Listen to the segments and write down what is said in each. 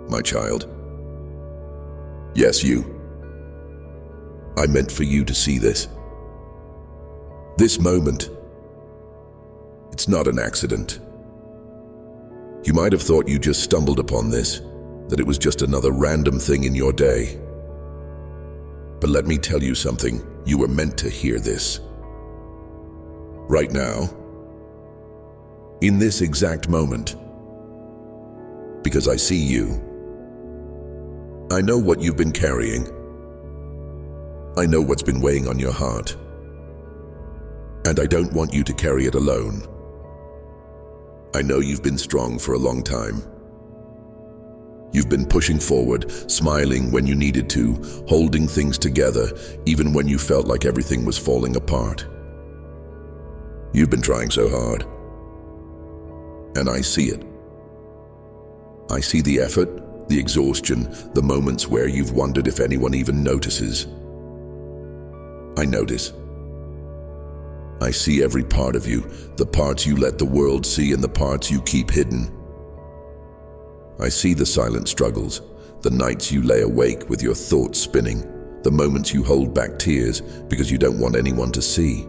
my child. Yes, you. I meant for you to see this. This moment, it's not an accident. You might have thought you just stumbled upon this, that it was just another random thing in your day. But let me tell you something, you were meant to hear this. Right now, in this exact moment, because I see you. I know what you've been carrying. I know what's been weighing on your heart. And I don't want you to carry it alone. I know you've been strong for a long time. You've been pushing forward, smiling when you needed to, holding things together, even when you felt like everything was falling apart. You've been trying so hard. And I see it. I see the effort, the exhaustion, the moments where you've wondered if anyone even notices. I notice. I see every part of you, the parts you let the world see and the parts you keep hidden. I see the silent struggles, the nights you lay awake with your thoughts spinning, the moments you hold back tears because you don't want anyone to see.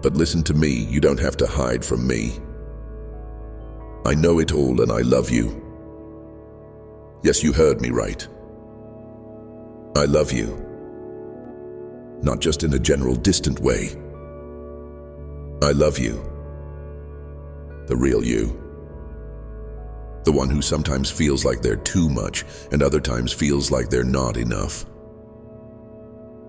But listen to me, you don't have to hide from me. I know it all and I love you. Yes, you heard me right. I love you. Not just in a general distant way. I love you. The real you. The one who sometimes feels like they're too much and other times feels like they're not enough.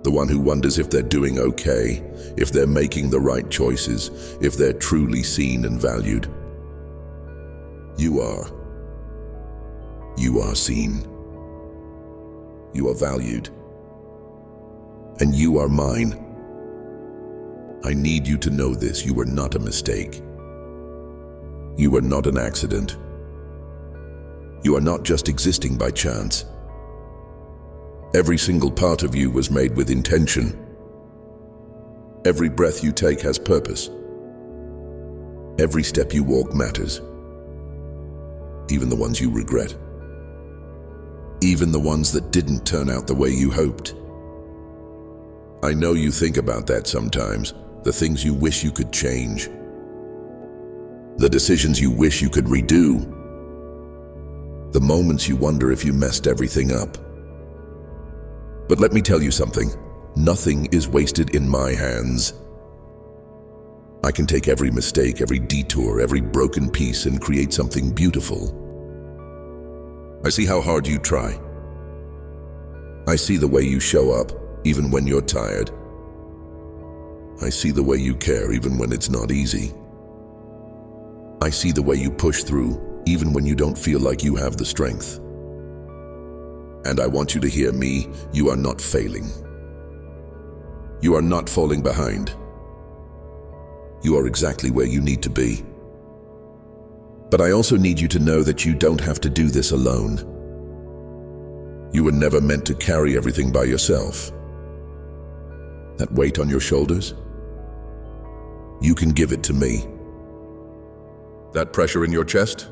The one who wonders if they're doing okay, if they're making the right choices, if they're truly seen and valued. You are. You are seen. You are valued. And you are mine. I need you to know this. You are not a mistake. You are not an accident. You are not just existing by chance. Every single part of you was made with intention. Every breath you take has purpose. Every step you walk matters. Even the ones you regret. Even the ones that didn't turn out the way you hoped. I know you think about that sometimes, the things you wish you could change. The decisions you wish you could redo. The moments you wonder if you messed everything up. But let me tell you something, nothing is wasted in my hands. I can take every mistake, every detour, every broken piece and create something beautiful. I see how hard you try. I see the way you show up, even when you're tired. I see the way you care, even when it's not easy. I see the way you push through, even when you don't feel like you have the strength. And I want you to hear me, you are not failing. You are not falling behind. You are exactly where you need to be. But I also need you to know that you don't have to do this alone. You were never meant to carry everything by yourself. That weight on your shoulders, you can give it to me. That pressure in your chest,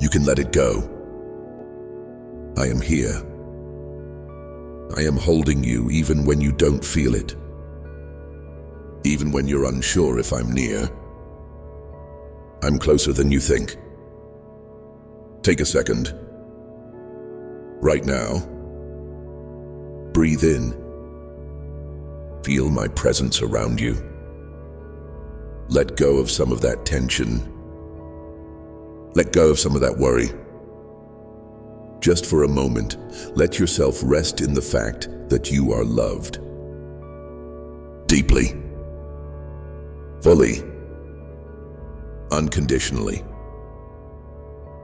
you can let it go. I am here. I am holding you even when you don't feel it. Even when you're unsure if I'm near. I'm closer than you think. Take a second. Right now, breathe in. Feel my presence around you. Let go of some of that tension. Let go of some of that worry. Just for a moment, let yourself rest in the fact that you are loved. Deeply. Fully. Unconditionally.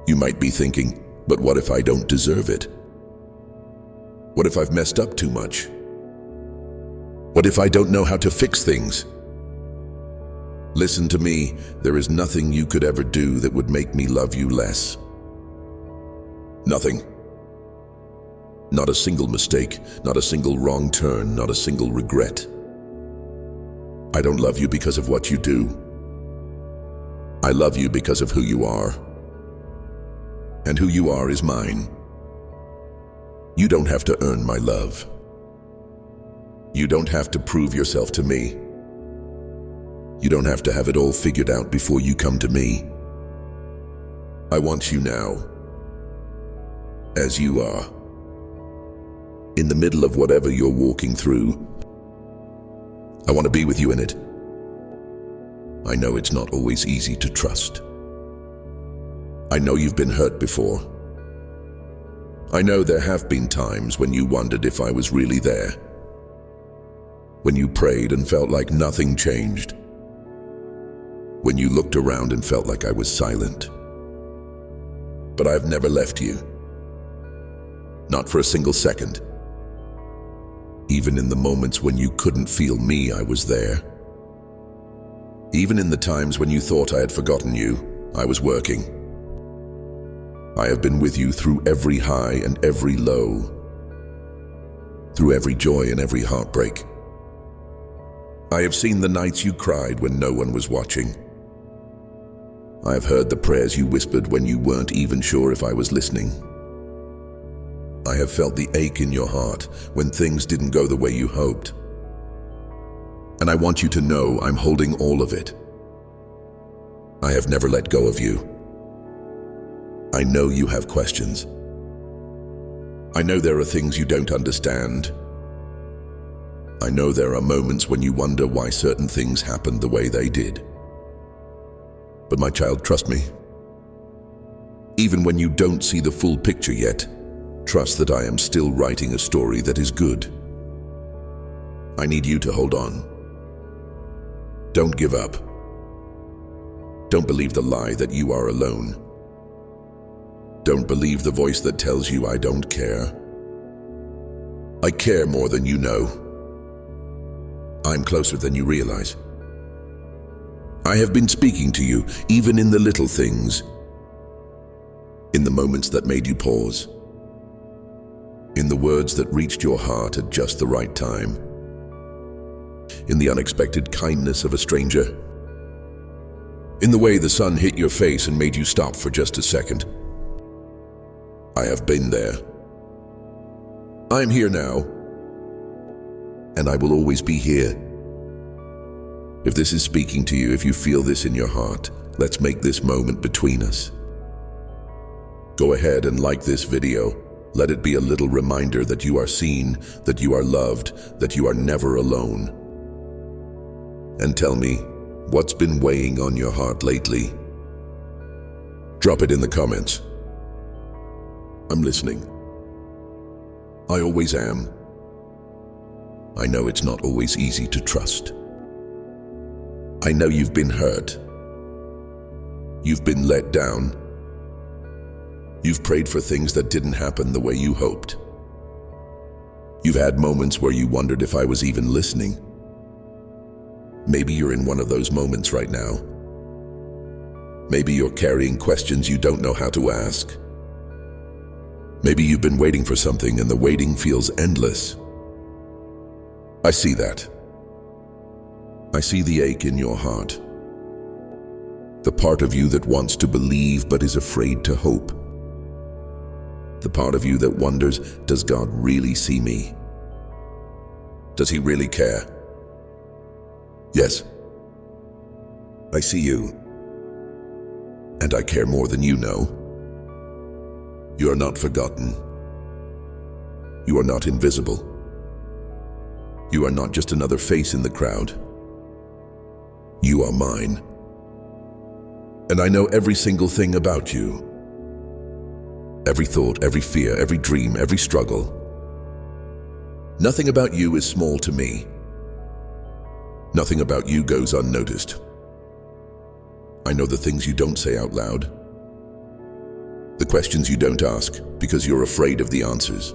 You might be thinking, but what if I don't deserve it? What if I've messed up too much? What if I don't know how to fix things? Listen to me, there is nothing you could ever do that would make me love you less. Nothing. Not a single mistake, not a single wrong turn, not a single regret. I don't love you because of what you do. I love you because of who you are. and who you are is mine. You don't have to earn my love. You don't have to prove yourself to me. You don't have to have it all figured out before you come to me. I want you now, as you are, in the middle of whatever you're walking through. I want to be with you in it. I know it's not always easy to trust. I know you've been hurt before. I know there have been times when you wondered if I was really there. When you prayed and felt like nothing changed. When you looked around and felt like I was silent. But I've never left you. Not for a single second. Even in the moments when you couldn't feel me, I was there. Even in the times when you thought I had forgotten you, I was working. I have been with you through every high and every low. Through every joy and every heartbreak. I have seen the nights you cried when no one was watching. I have heard the prayers you whispered when you weren't even sure if I was listening. I have felt the ache in your heart when things didn't go the way you hoped. And I want you to know I'm holding all of it. I have never let go of you. I know you have questions. I know there are things you don't understand. I know there are moments when you wonder why certain things happened the way they did. But my child, trust me. Even when you don't see the full picture yet, trust that I am still writing a story that is good. I need you to hold on. Don't give up. Don't believe the lie that you are alone. Don't believe the voice that tells you I don't care. I care more than you know. I'm closer than you realize. I have been speaking to you, even in the little things. In the moments that made you pause. In the words that reached your heart at just the right time. In the unexpected kindness of a stranger. In the way the sun hit your face and made you stop for just a second. I have been there. I'm here now. And I will always be here. If this is speaking to you, if you feel this in your heart, let's make this moment between us. Go ahead and like this video. Let it be a little reminder that you are seen, that you are loved, that you are never alone. And tell me, what's been weighing on your heart lately? Drop it in the comments. I'm listening. I always am. I know it's not always easy to trust. I know you've been hurt. You've been let down. You've prayed for things that didn't happen the way you hoped. You've had moments where you wondered if I was even listening. Maybe you're in one of those moments right now. Maybe you're carrying questions you don't know how to ask. Maybe you've been waiting for something and the waiting feels endless. I see that. I see the ache in your heart. The part of you that wants to believe but is afraid to hope. The part of you that wonders, does God really see me? Does He really care? Yes. I see you. And I care more than you know. You are not forgotten. You are not invisible. You are not just another face in the crowd. You are mine. And I know every single thing about you. Every thought, every fear, every dream, every struggle. Nothing about you is small to me. Nothing about you goes unnoticed. I know the things you don't say out loud. The questions you don't ask because you're afraid of the answers.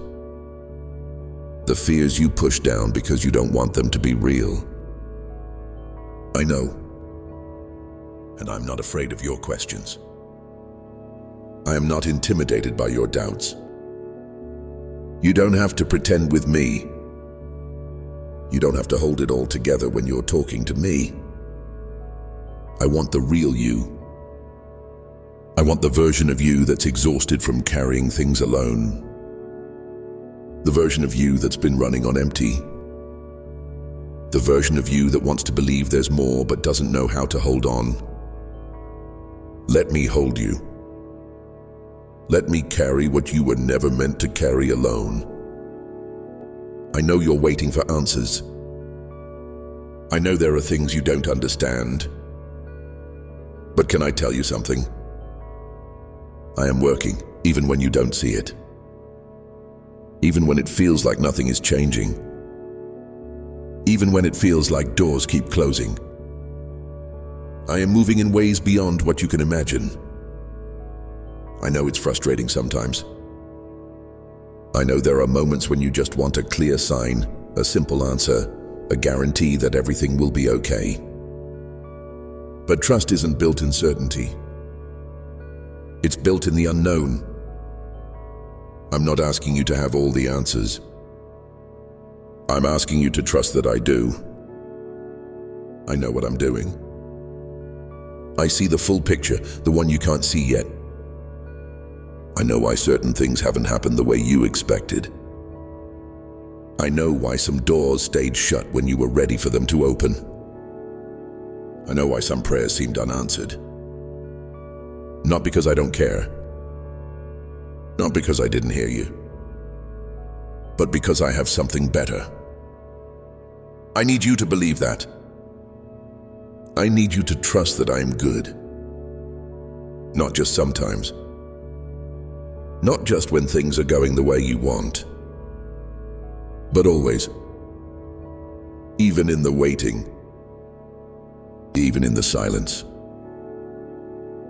The fears you push down because you don't want them to be real. I know. And I'm not afraid of your questions. I am not intimidated by your doubts. You don't have to pretend with me. You don't have to hold it all together when you're talking to me. I want the real you. I want the version of you that's exhausted from carrying things alone. The version of you that's been running on empty. The version of you that wants to believe there's more but doesn't know how to hold on. Let me hold you. Let me carry what you were never meant to carry alone. I know you're waiting for answers. I know there are things you don't understand. But can I tell you something? I am working, even when you don't see it. Even when it feels like nothing is changing. Even when it feels like doors keep closing. I am moving in ways beyond what you can imagine. I know it's frustrating sometimes. I know there are moments when you just want a clear sign, a simple answer, a guarantee that everything will be okay. But trust isn't built in certainty. It's built in the unknown. I'm not asking you to have all the answers. I'm asking you to trust that I do. I know what I'm doing. I see the full picture, the one you can't see yet. I know why certain things haven't happened the way you expected. I know why some doors stayed shut when you were ready for them to open. I know why some prayers seemed unanswered. Not because I don't care. Not because I didn't hear you. But because I have something better. I need you to believe that. I need you to trust that I am good. Not just sometimes. Not just when things are going the way you want. But always. Even in the waiting. Even in the silence.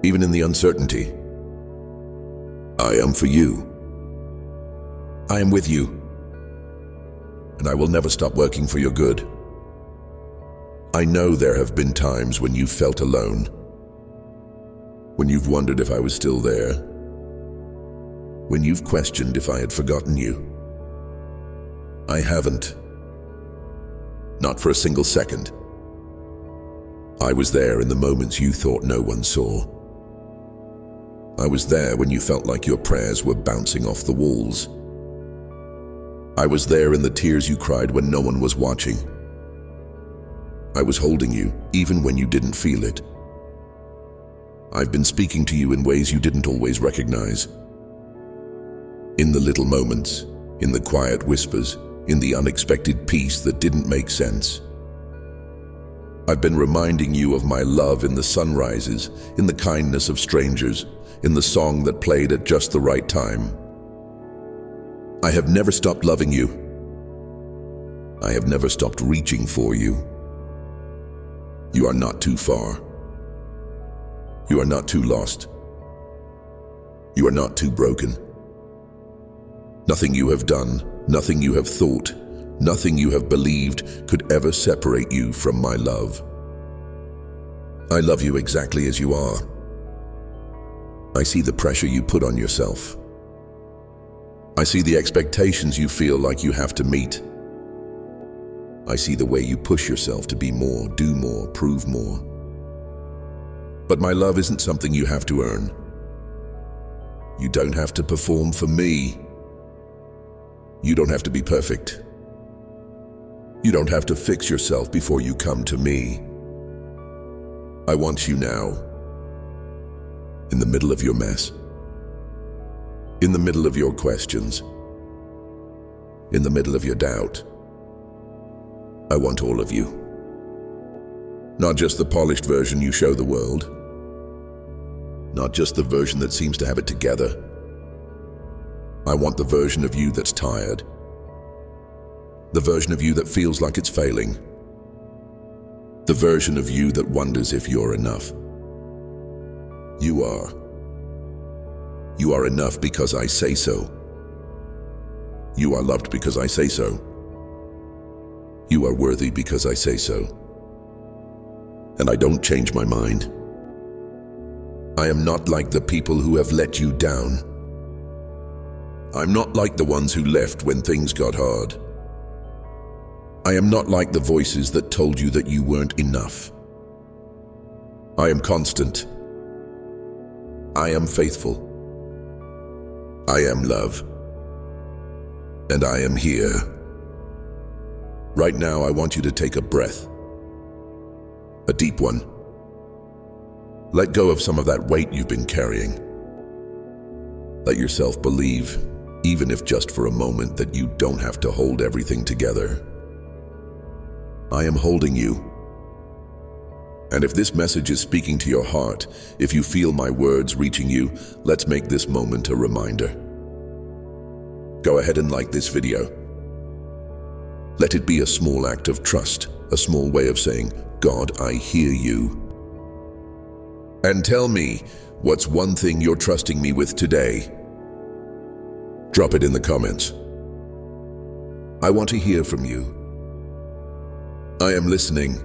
Even in the uncertainty. I am for you. I am with you. And I will never stop working for your good. I know there have been times when you felt alone. When you've wondered if I was still there. When you've questioned if I had forgotten you. I haven't. Not for a single second. I was there in the moments you thought no one saw. I was there when you felt like your prayers were bouncing off the walls. I was there in the tears you cried when no one was watching. I was holding you, even when you didn't feel it. I've been speaking to you in ways you didn't always recognize. In the little moments, in the quiet whispers, in the unexpected peace that didn't make sense. I've been reminding you of my love in the sunrises, in the kindness of strangers, in the song that played at just the right time. I have never stopped loving you. I have never stopped reaching for you. You are not too far. You are not too lost. You are not too broken. Nothing you have done, nothing you have thought, nothing you have believed could ever separate you from my love. I love you exactly as you are. I see the pressure you put on yourself. I see the expectations you feel like you have to meet. I see the way you push yourself to be more, do more, prove more. But my love isn't something you have to earn. You don't have to perform for me. You don't have to be perfect. You don't have to fix yourself before you come to me. I want you now. In the middle of your mess. In the middle of your questions. In the middle of your doubt. I want all of you. Not just the polished version you show the world. Not just the version that seems to have it together. I want the version of you that's tired. The version of you that feels like it's failing. The version of you that wonders if you're enough. You are. You are enough because I say so. You are loved because I say so. You are worthy because I say so. And I don't change my mind. I am not like the people who have let you down. I'm not like the ones who left when things got hard. I am not like the voices that told you that you weren't enough. I am constant. I am faithful. I am love. And I am here. Right now, I want you to take a breath. A deep one. Let go of some of that weight you've been carrying. Let yourself believe, even if just for a moment, that you don't have to hold everything together. I am holding you. And if this message is speaking to your heart, if you feel my words reaching you, let's make this moment a reminder. Go ahead and like this video. Let it be a small act of trust, a small way of saying, God, I hear you. And tell me, what's one thing you're trusting me with today? Drop it in the comments. I want to hear from you. I am listening.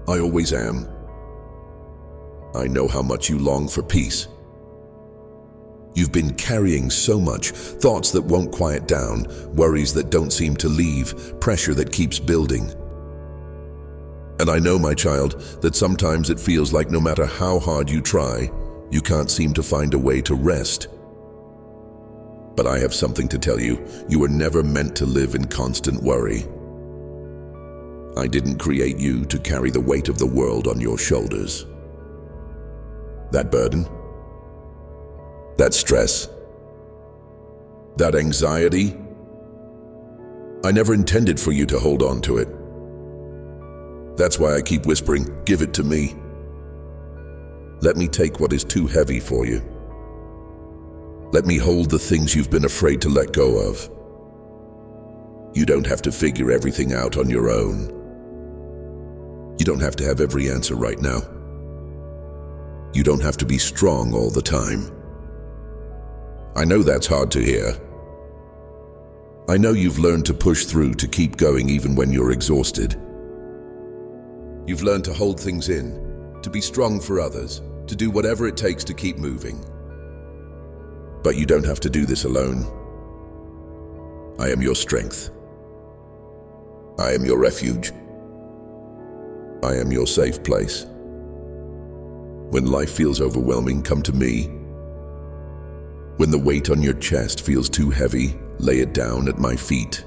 I always am. I know how much you long for peace. You've been carrying so much, thoughts that won't quiet down, worries that don't seem to leave, pressure that keeps building. And I know, my child, that sometimes it feels like no matter how hard you try, you can't seem to find a way to rest. But I have something to tell you. You were never meant to live in constant worry. I didn't create you to carry the weight of the world on your shoulders. That burden, that stress, that anxiety, I never intended for you to hold on to it. That's why I keep whispering, give it to me. Let me take what is too heavy for you. Let me hold the things you've been afraid to let go of. You don't have to figure everything out on your own. You don't have to have every answer right now. You don't have to be strong all the time. I know that's hard to hear. I know you've learned to push through, to keep going even when you're exhausted. You've learned to hold things in, to be strong for others, to do whatever it takes to keep moving. But you don't have to do this alone. I am your strength. I am your refuge. I am your safe place. When life feels overwhelming, come to me. When the weight on your chest feels too heavy, lay it down at my feet.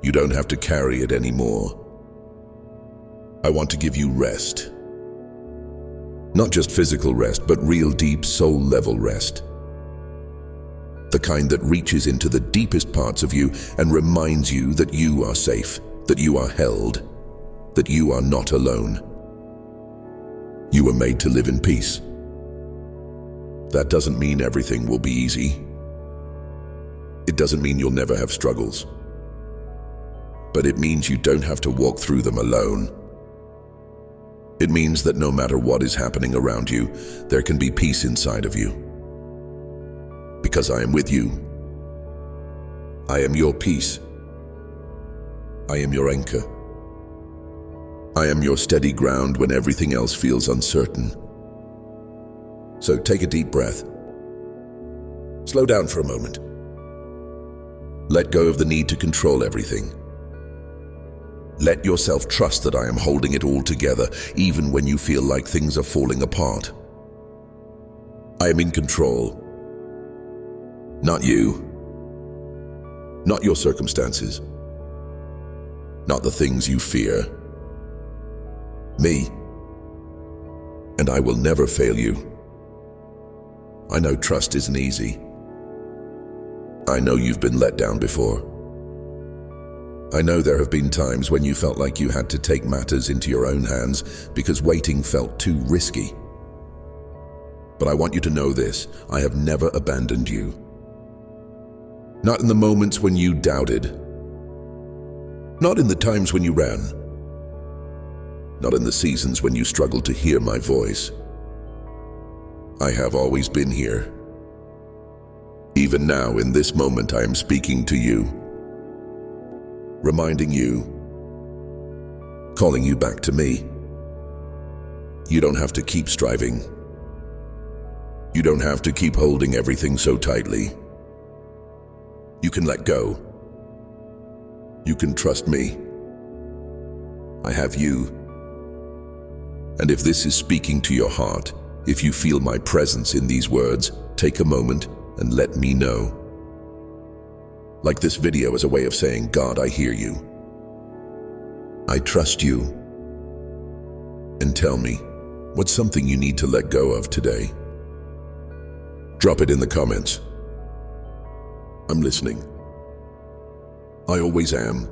You don't have to carry it anymore. I want to give you rest. Not just physical rest, but real deep soul-level rest. The kind that reaches into the deepest parts of you and reminds you that you are safe, that you are held, that you are not alone. You were made to live in peace. That doesn't mean everything will be easy. It doesn't mean you'll never have struggles. But it means you don't have to walk through them alone. It means that no matter what is happening around you, there can be peace inside of you. Because I am with you. I am your peace. I am your anchor. I am your steady ground when everything else feels uncertain. So take a deep breath. Slow down for a moment. Let go of the need to control everything. Let yourself trust that I am holding it all together, even when you feel like things are falling apart. I am in control. Not you. Not your circumstances. Not the things you fear. Me. And I will never fail you. I know trust isn't easy. I know you've been let down before. I know there have been times when you felt like you had to take matters into your own hands because waiting felt too risky. But I want you to know this: I have never abandoned you. Not in the moments when you doubted. Not in the times when you ran. Not in the seasons when you struggled to hear my voice. I have always been here. Even now, in this moment, I am speaking to you, reminding you, calling you back to me. You don't have to keep striving. You don't have to keep holding everything so tightly. You can let go. You can trust me. I have you. And if this is speaking to your heart, If you feel my presence in these words, take a moment and let me know. Like this video as a way of saying, God, I hear you. I trust you. And tell me, what's something you need to let go of today? Drop it in the comments. I'm listening. I always am.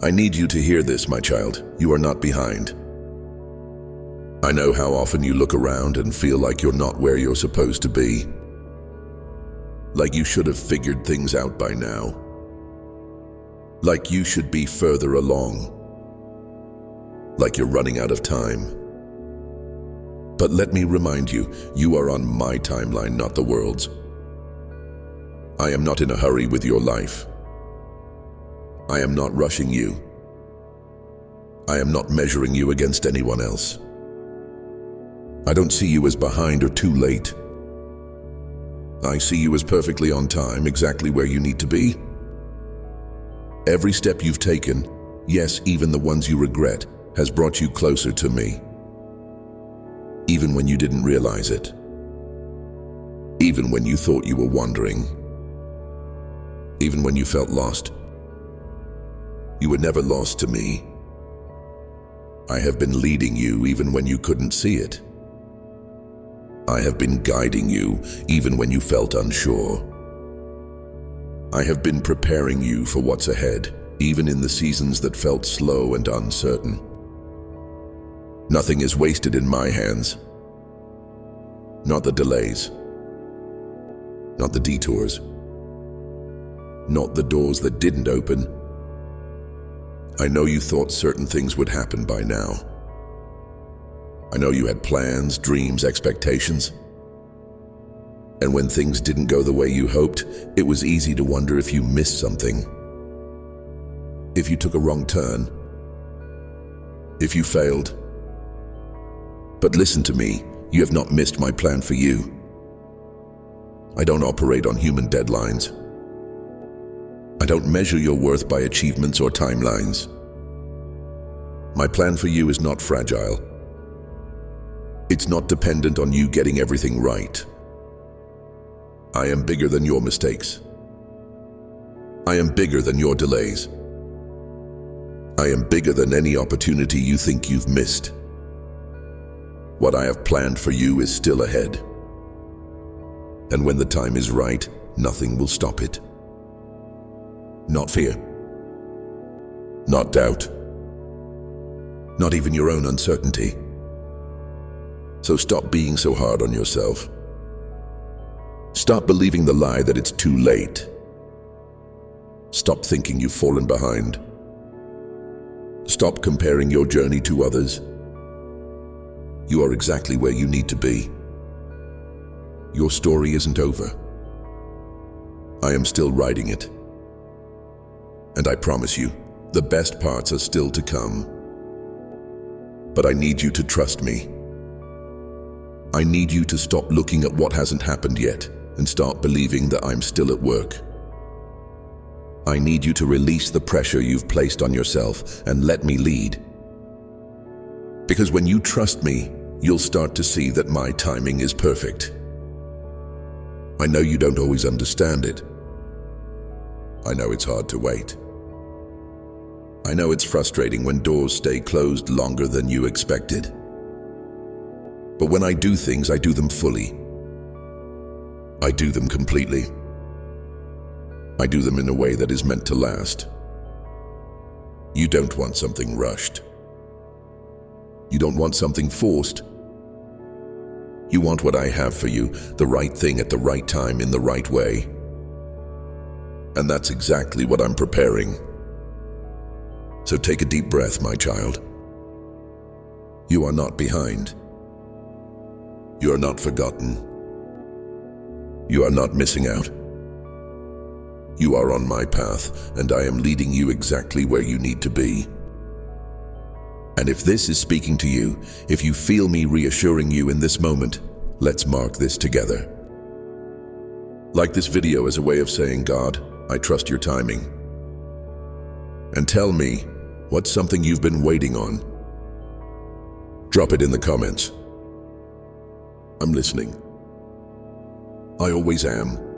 I need you to hear this, my child. You are not behind. I know how often you look around and feel like you're not where you're supposed to be. Like you should have figured things out by now. Like you should be further along. Like you're running out of time. But let me remind you, you are on my timeline, not the world's. I am not in a hurry with your life. I am not rushing you. I am not measuring you against anyone else. I don't see you as behind or too late. I see you as perfectly on time, exactly where you need to be. Every step you've taken, yes, even the ones you regret, has brought you closer to me. Even when you didn't realize it. Even when you thought you were wandering. Even when you felt lost. You were never lost to me. I have been leading you even when you couldn't see it. I have been guiding you even when you felt unsure. I have been preparing you for what's ahead, even in the seasons that felt slow and uncertain. Nothing is wasted in my hands. Not the delays. Not the detours. Not the doors that didn't open. I know you thought certain things would happen by now. I know you had plans, dreams, expectations. And when things didn't go the way you hoped, it was easy to wonder if you missed something. If you took a wrong turn. If you failed. But listen to me, you have not missed my plan for you. I don't operate on human deadlines. I don't measure your worth by achievements or timelines. My plan for you is not fragile. It's not dependent on you getting everything right. I am bigger than your mistakes. I am bigger than your delays. I am bigger than any opportunity you think you've missed. What I have planned for you is still ahead. And when the time is right, nothing will stop it. Not fear. Not doubt. Not even your own uncertainty. So stop being so hard on yourself. Stop believing the lie that it's too late. Stop thinking you've fallen behind. Stop comparing your journey to others. You are exactly where you need to be. Your story isn't over. I am still writing it. And I promise you, the best parts are still to come. But I need you to trust me. I need you to stop looking at what hasn't happened yet and start believing that I'm still at work. I need you to release the pressure you've placed on yourself and let me lead. Because when you trust me, you'll start to see that my timing is perfect. I know you don't always understand it. I know it's hard to wait. I know it's frustrating when doors stay closed longer than you expected. But when I do things, I do them fully. I do them completely. I do them in a way that is meant to last. You don't want something rushed. You don't want something forced. You want what I have for you, the right thing at the right time in the right way. And that's exactly what I'm preparing. So take a deep breath, my child. You are not behind. You are not forgotten. You are not missing out. You are on my path, and I am leading you exactly where you need to be. And if this is speaking to you, if you feel me reassuring you in this moment, let's mark this together. Like this video as a way of saying, God, I trust your timing. And tell me, what's something you've been waiting on? Drop it in the comments. I'm listening. I always am.